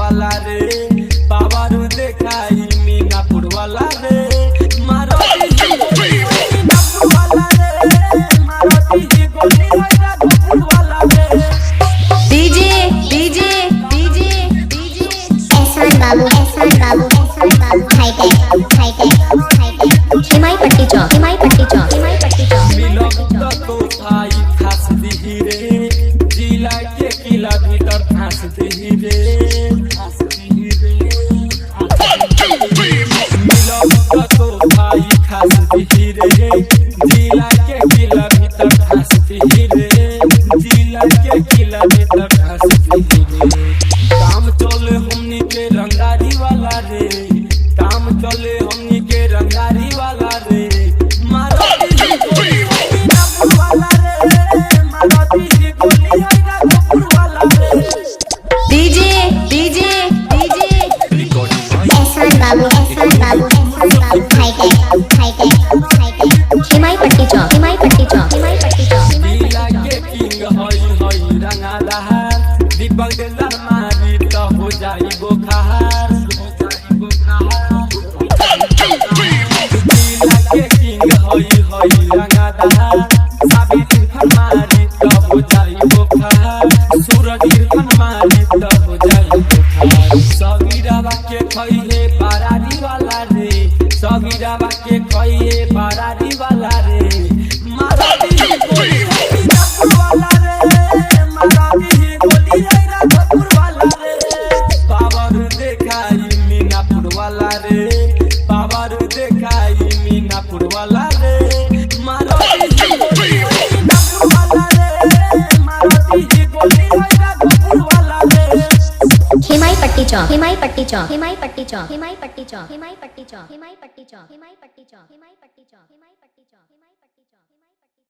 वाला रे पावर देखाई मीनापुर वाला रे मारुति मीनापुर वाला रे मारुति गोली राजपुर वाला रे डीजे एहसान बाबू हाईटेक हिमाई पट्टी चौक मिलब तो भाई खास दी रे जिला के किला भीतर खास दी रे मिलब तो भाई खास दी रे जिला के किला भीतर खास दी रे जिला के किला भीतर खास दी रे काम चले हमनी के रंगारी वाला रे काम चले हमनी के रंगारी वाला रे मारुति गोली वाला रे मारुति गोली वाला रे डीजे एहसान बाबू हाईटेक हिमाई पट्टी चौक जिला के किंग हई रंगादार दीपक दिलदार मारी तो हो जाई बोखार जिला के किंग हई रंगादार साबित मारी तो हो जाई बोखार सूरज इरफान मारी तो हो जाई बोखार सगीरावा के खइए बारारी वाला रे सगीरावा के खइए बारारी वाला रे मारुति गोली वाला रे मारुति गोली राजपुर वाला रे पावर देखाई मीनापुर वाला रे पावर देखाई मीनापुर वाला रे मारुति गोली वाला रे मारुति गोली राजपुर वाला रे हिमाई पट्टी चौक